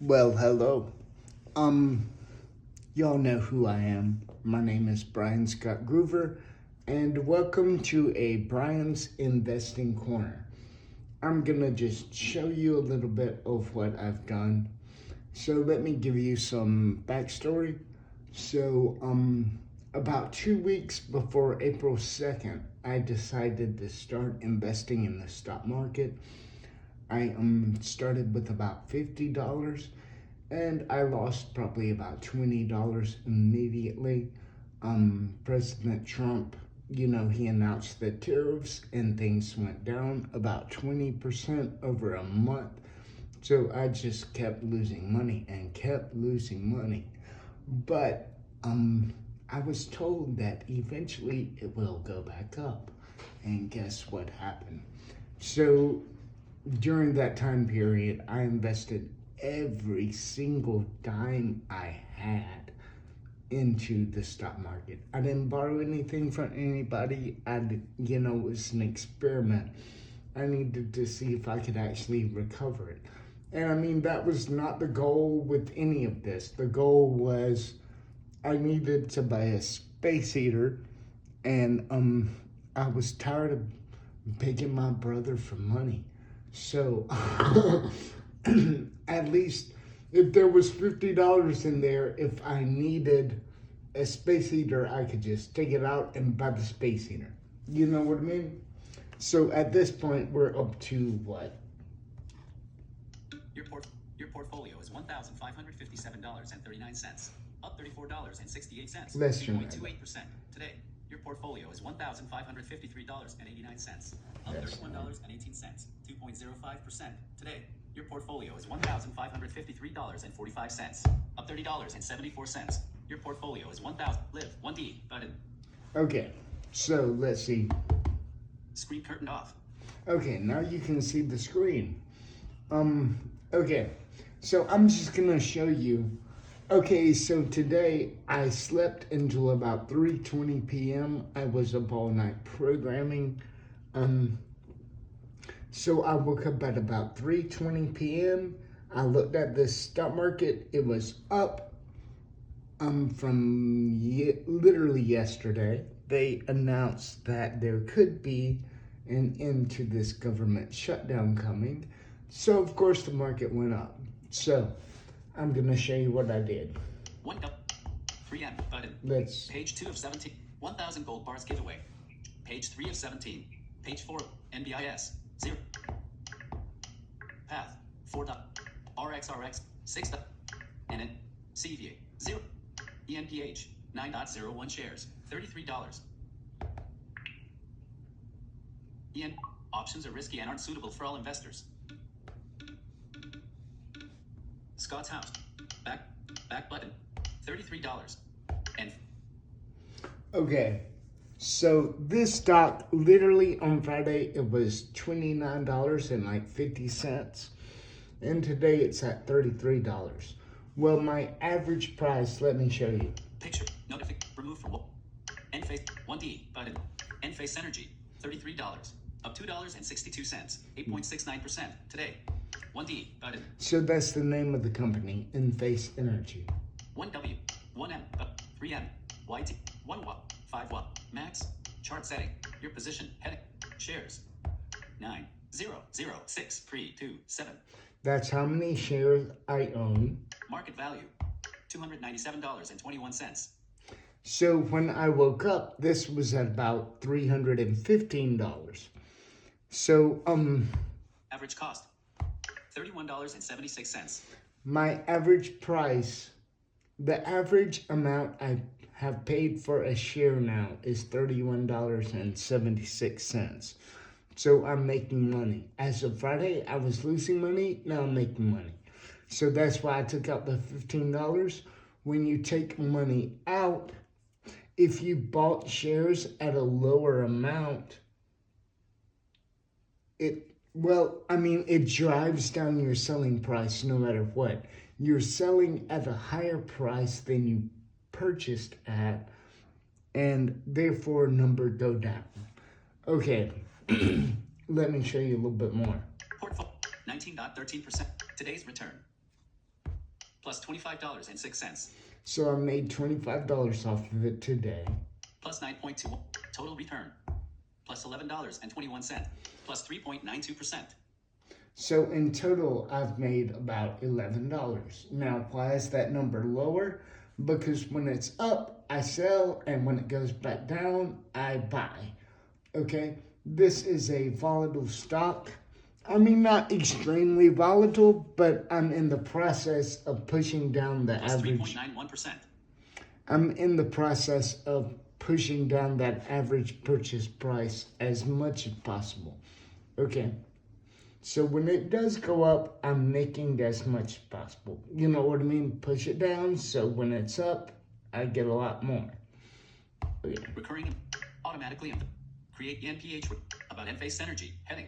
Well, hello. Um, y'all know who I am. My name is Bryan Scott Groover, and welcome to a Bryan's Investing Corner. I'm gonna just show you a little bit of what I've done. So let me give you some backstory. So, about 2 weeks before April 2nd, I decided to start investing in the stock market. I started with about $50 and I lost probably about $20 immediately. President Trump, he announced the tariffs and things went down about 20% over a month. So I just kept losing money and kept losing money. But I was told that eventually it will go back up. And guess what happened? So during that time period, I invested every single dime I had into the stock market. I didn't borrow anything from anybody. It was an experiment. I needed to see if I could actually recover it. And I mean, that was not the goal with any of this. The goal was I needed to buy a space heater, and I was tired of begging my brother for money. So at least if there was $50 in there, if I needed a space heater, I could just take it out and buy the space heater. You know what I mean? So at this point, we're up to what? Your, port- your portfolio is $1,557.39, up $34.68, Let's try 2.28%. Today, your portfolio is $1,553.89, up $31.18, 2.05%. Today, your portfolio is $1,553.45, up $30.74. Your portfolio is 1,000. Live 1D button. Okay, so let's see. Screen curtained off. Okay, now you can see the screen. Okay, so I'm just gonna show you. Okay, so today I slept until about 3:20 p.m. I was up all night programming. So I woke up at about 3:20 p.m. I looked at the stock market. It was up from literally yesterday. They announced that there could be an end to this government shutdown coming. So of course the market went up. So I'm gonna show you what I did. 3M button. Let's Page 2 of 17. 1,000 gold bars giveaway. Page 3 of 17. Page 4. NBIS. 0. Path. 4. RXRX. 6. NN. CVA. 0. ENPH. 9.01 shares. $33. EN. Options are risky and aren't suitable for all investors. Scott's house. Back button. $33. And Okay, so this stock literally on Friday it was $29.50, and today it's at $33. Well, my average price, let me show you. picture. Notification. Remove from Enphase 1D button. Enphase Energy. $33. Up $2.62. 8.69% today. 1D button. So that's the name of the company, InvestingCorner Energy. 1W. 1M. 3M. YT. 1 watt. 5 watt. Max. Chart setting. Your position. Heading. Shares. 9006327. That's how many shares I own. Market value. $297.21. So when I woke up, this was at about $315. So Average cost. $31.76. my average price, the average amount I have paid for a share now is $31.76. So I'm making money. As of Friday, I was losing money. Now I'm making money. So that's why I took out the $15. When you take money out, if you bought shares at a lower amount, it drives down your selling price no matter what. You're selling at a higher price than you purchased at, and therefore number go down. Okay, let me show you a little bit more. Portfolio 19.13%. Today's return. plus $25.06. So I made $25 off of it today. Plus 9.2. Total return. Plus $11.21. Plus 3.92%. So in total, I've made about $11. Now, why is that number lower? Because when it's up, I sell, and when it goes back down, I buy. Okay? This is a volatile stock. I mean, not extremely volatile, but I'm in the process of pushing down the Plus average. 3.91%. I'm in the process of pushing down that average purchase price as much as possible. Okay. So when it does go up, I'm making as much as possible. You know what I mean? Push it down, so when it's up, I get a lot more. Okay. Recurring automatically create NPH about Enphase Energy heading.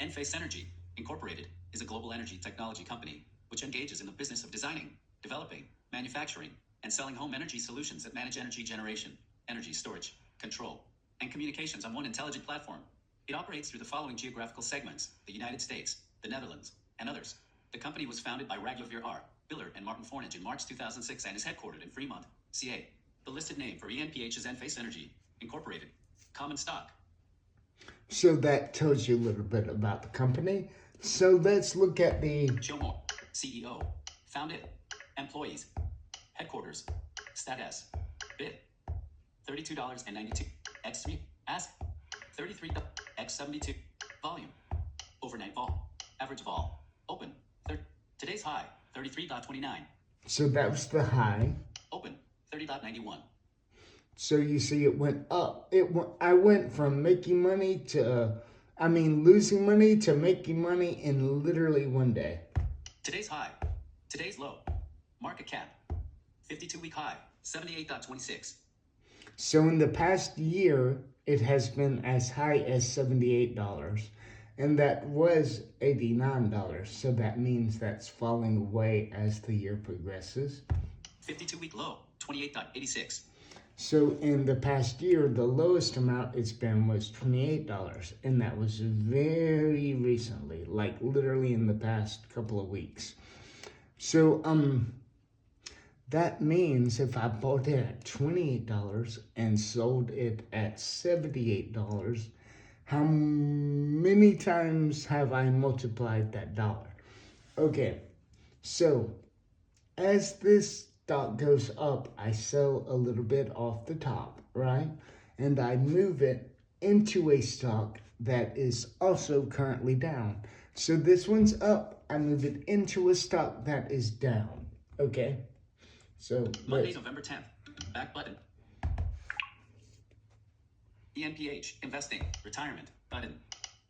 Enphase Energy Incorporated is a global energy technology company which engages in the business of designing, developing, manufacturing, and selling home energy solutions that manage energy generation, energy storage, control, and communications on one intelligent platform. It operates through the following geographical segments: the United States, the Netherlands, and others. The company was founded by Raghlavir R. Biller and Martin Fornage in March 2006 and is headquartered in Fremont, CA. The listed name for ENPH is Enphase Energy Incorporated. Common stock. So that tells you a little bit about the company. So let's look at the Show more. CEO. Founded. Employees. Headquarters. Status. Bid. $32.92. X3. Ask. 33. X72. Volume. Overnight vol. Average vol. Open. Today's high. 33.29. So that was the high. Open. 30.91. So you see it went up. I went from making money to, losing money to making money in literally one day. Today's high. Today's low. Market cap. 52-week high. 78.26. So in the past year, it has been as high as $78. And that was $89. So that means that's falling away as the year progresses. 52-week low. 28.86. So in the past year, the lowest amount it's been was $28, and that was very recently, like literally in the past couple of weeks. So that means if I bought it at $28 and sold it at $78, how many times have I multiplied that dollar? Okay, so as this stock goes up, I sell a little bit off the top, right? And I move it into a stock that is also currently down. So this one's up, I move it into a stock that is down, okay? So Monday, November 10th. Back button. ENPH, investing, retirement, button.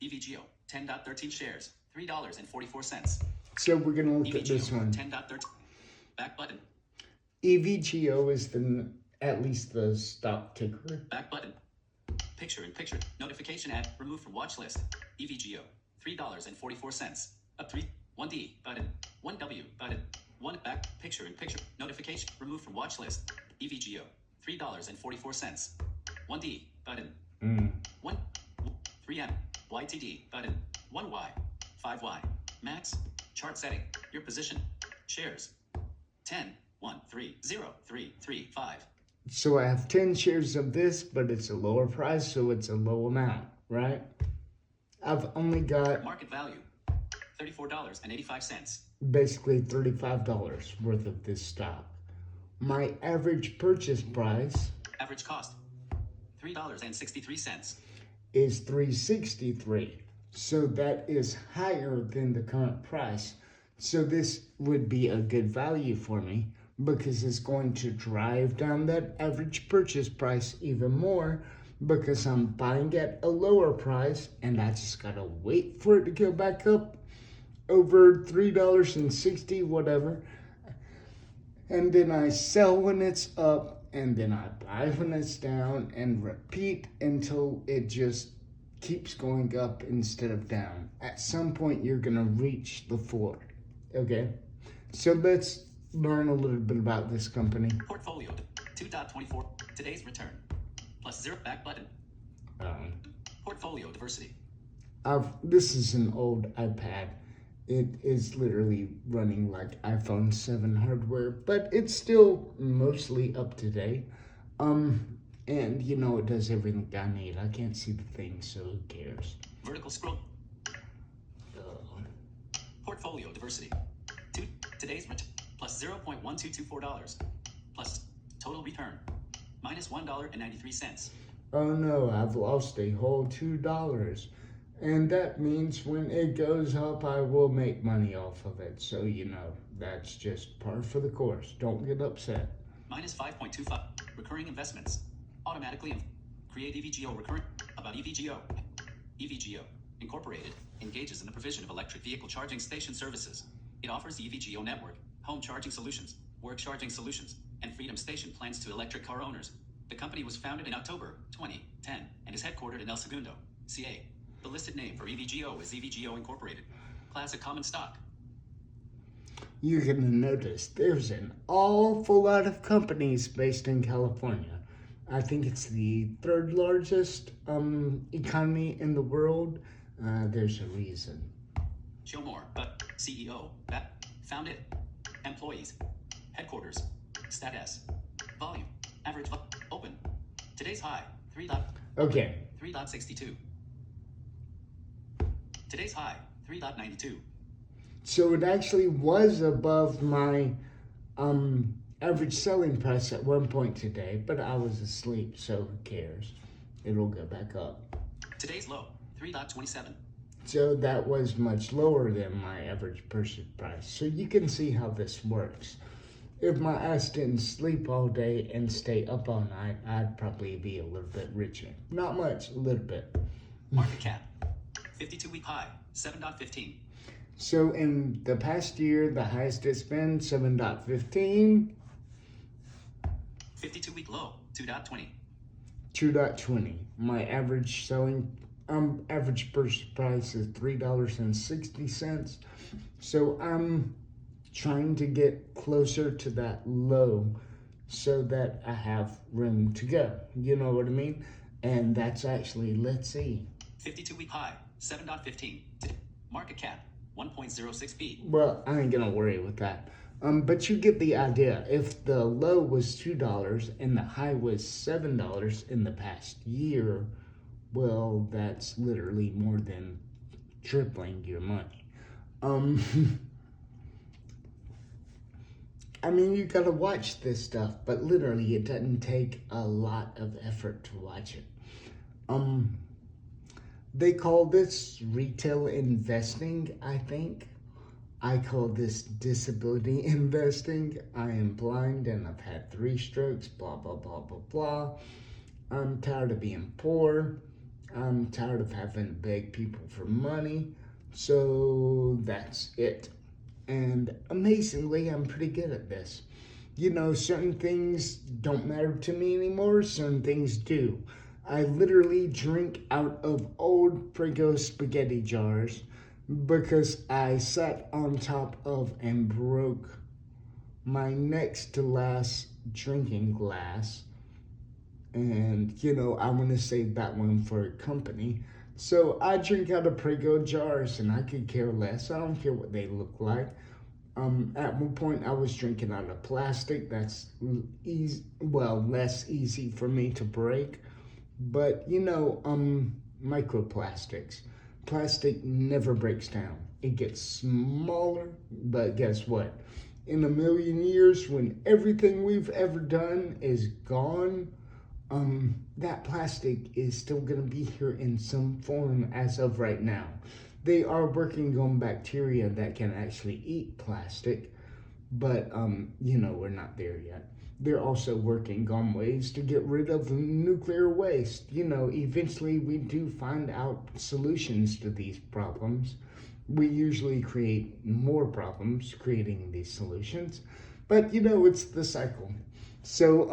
EVGO, 10.13 shares, $3.44. So we're gonna look EVGO, at this one. 10.13. Back button. EVGO is at least the stock ticker. Back button. Picture in picture. Notification ad removed from watch list. EVGO. $3.44. Up 3. 1D button. 1W button. 1 back. Picture in picture. Notification removed from watch list. EVGO. $3.44. 1D button. 1. 3M. YTD button. 1Y. 5Y. Max. Chart setting. Your position. Shares. 10. 1 3 0 3 3 5. So I have 10 shares of this, but it's a lower price, so it's a low amount, right? I've only got market value $34.85. Basically $35 worth of this stock. My average purchase price, average cost $3.63, is $3.63. So that is higher than the current price. So this would be a good value for me, because it's going to drive down that average purchase price even more, because I'm buying at a lower price and I just gotta wait for it to go back up over $3.60, whatever. And then I sell when it's up, and then I buy when it's down, and repeat until it just keeps going up instead of down. At some point, you're gonna reach the floor, okay? So let's learn a little bit about this company. Portfolio 2.24. Today's return plus 0. Back button. Portfolio diversity. This is an old iPad, It is literally running like iPhone 7 hardware, but it's still mostly up to date. And it does everything I need. I can't see the thing, so who cares? Vertical scroll. Portfolio diversity. Today's plus $0.1224 plus total return minus $1.93. Oh no, I've lost a whole $2. And that means when it goes up, I will make money off of it. So, that's just par for the course. Don't get upset. Minus 5.25. Recurring investments. Automatically create EVGO recurring. About EVGO. EVGO Incorporated engages in the provision of electric vehicle charging station services. It offers the EVGO network, home charging solutions, work charging solutions, and Freedom Station plans to electric car owners. The company was founded in October 2010 and is headquartered in El Segundo, CA. The listed name for EVGO is EVGO Incorporated. Class of common stock. You're going to notice there's an awful lot of companies based in California. I think it's the third largest economy in the world. There's a reason. Show more, but CEO, founded, employees, headquarters, status, volume, average, open. Today's high, 3.62. Today's high, 3.92. So it actually was above my average selling price at one point today, but I was asleep, so who cares? It'll go back up. Today's low, 3.27. So that was much lower than my average purchase price. So you can see how this works. If my ass didn't sleep all day and stay up all night, I'd probably be a little bit richer. Not much, a little bit. Market cap, 52-week high, 7.15. So in the past year, the highest it's been, 7.15. 52-week low, 2.20. 2.20. My average average purchase price is $3.60. So I'm trying to get closer to that low so that I have room to go. You know what I mean? And that's actually, let's see. 52-week high, 7.15. Market cap, 1.06B. Well, I ain't gonna worry with that. But you get the idea. If the low was $2 and the high was $7 in the past year, well, that's literally more than tripling your money. I mean, you gotta watch this stuff, but literally it doesn't take a lot of effort to watch it. They call this retail investing, I think. I call this disability investing. I am blind and I've had 3 strokes, blah, blah, blah, blah, blah. I'm tired of being poor. I'm tired of having to beg people for money. So that's it. And amazingly, I'm pretty good at this. Certain things don't matter to me anymore. Certain things do. I literally drink out of old Prego spaghetti jars because I sat on top of and broke my next to last drinking glass. And, I want to save that one for a company. So I drink out of Prego jars and I could care less. I don't care what they look like. At one point I was drinking out of plastic. That's less easy for me to break. But, microplastics. Plastic never breaks down. It gets smaller, but guess what? In a million years, when everything we've ever done is gone, that plastic is still going to be here in some form as of right now. They are working on bacteria that can actually eat plastic, but, we're not there yet. They're also working on ways to get rid of nuclear waste. Eventually we do find out solutions to these problems. We usually create more problems creating these solutions, but it's the cycle. So,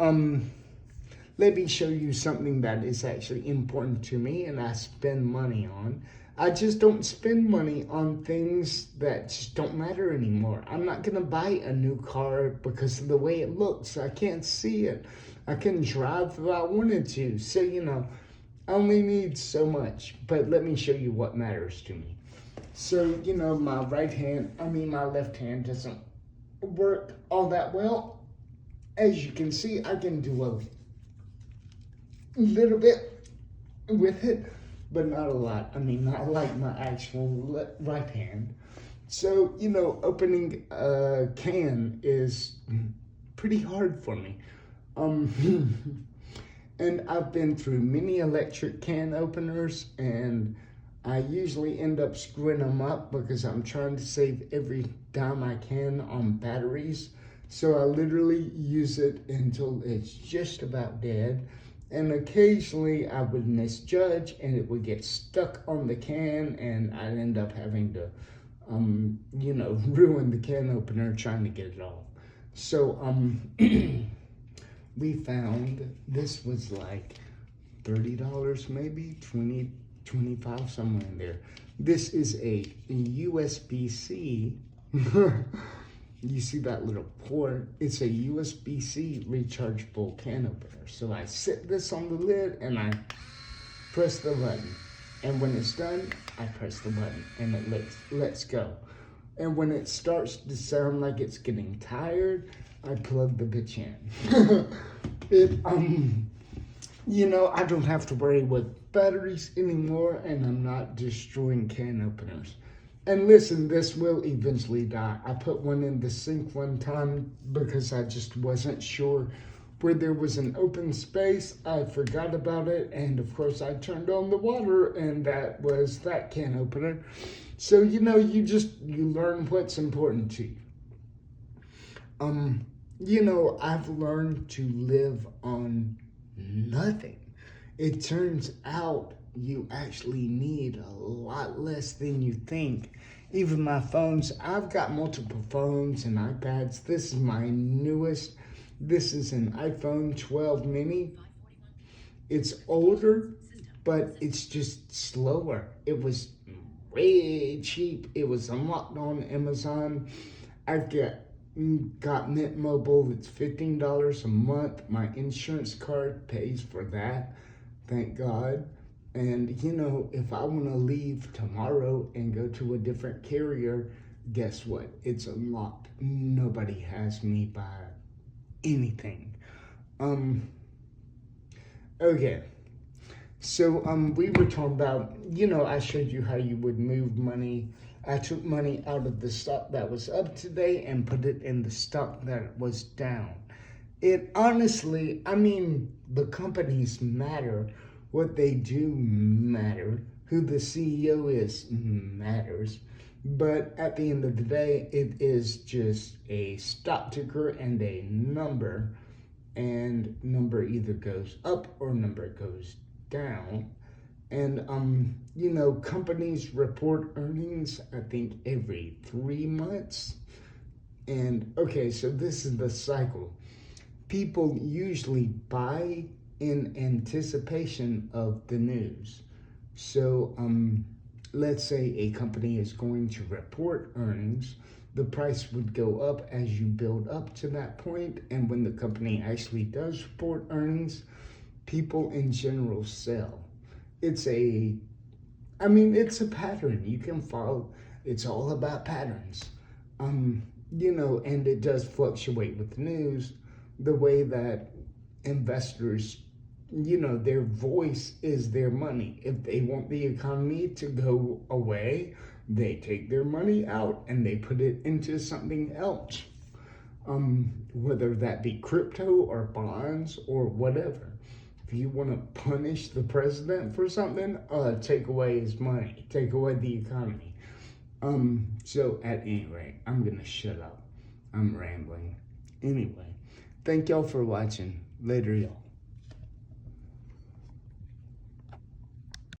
let me show you something that is actually important to me and I spend money on. I just don't spend money on things that just don't matter anymore. I'm not going to buy a new car because of the way it looks. I can't see it. I can drive if I wanted to. So, I only need so much. But let me show you what matters to me. So, my my left hand doesn't work all that well. As you can see, I can do a little bit with it, but not a lot. Not like my actual right hand. So, opening a can is pretty hard for me. And I've been through many electric can openers, and I usually end up screwing them up because I'm trying to save every dime I can on batteries. So I literally use it until it's just about dead. And occasionally I would misjudge and it would get stuck on the can, and I'd end up having to, ruin the can opener trying to get it off. So, we found this was like $30, maybe 20, 25, somewhere in there. This is a USB-C. You see that little port? It's a USB-C rechargeable can opener. So I sit this on the lid and I press the button. And when it's done, I press the button and it lets go. And when it starts to sound like it's getting tired, I plug the bitch in. I don't have to worry with batteries anymore, and I'm not destroying can openers. And listen, this will eventually die. I put one in the sink one time because I just wasn't sure where there was an open space. I forgot about it, and of course I turned on the water, and that was that can opener. So, you learn what's important to you. I've learned to live on nothing. It turns out you actually need a lot less than you think. Even my phones, I've got multiple phones and iPads. This is my newest. This is an iPhone 12 mini. It's older, but it's just slower. It was way cheap. It was unlocked on Amazon. I've got Mint Mobile. It's $15 a month. My insurance card pays for that. Thank God. And if I want to leave tomorrow and go to a different carrier, guess what? It's unlocked. Nobody has me by anything. Okay. So we were talking about, I showed you how you would move money. I took money out of the stock that was up today and put it in the stock that was down. It honestly, the companies matter. What they do matter. Who the CEO is matters. But at the end of the day, it is just a stock ticker and a number. And number either goes up or number goes down. And, companies report earnings, I think, every 3 months. And, okay, so this is the cycle. People usually buy in anticipation of the news. So, let's say a company is going to report earnings. The price would go up as you build up to that point. And when the company actually does report earnings, people in general sell. It's a pattern you can follow. It's all about patterns. And it does fluctuate with the news, the way that investors, their voice is their money. If they want the economy to go away, they take their money out and they put it into something else. Whether that be crypto or bonds or whatever. If you want to punish the president for something, take away his money, take away the economy. So at any rate, I'm gonna shut up. I'm rambling. Anyway, thank y'all for watching. Later, y'all.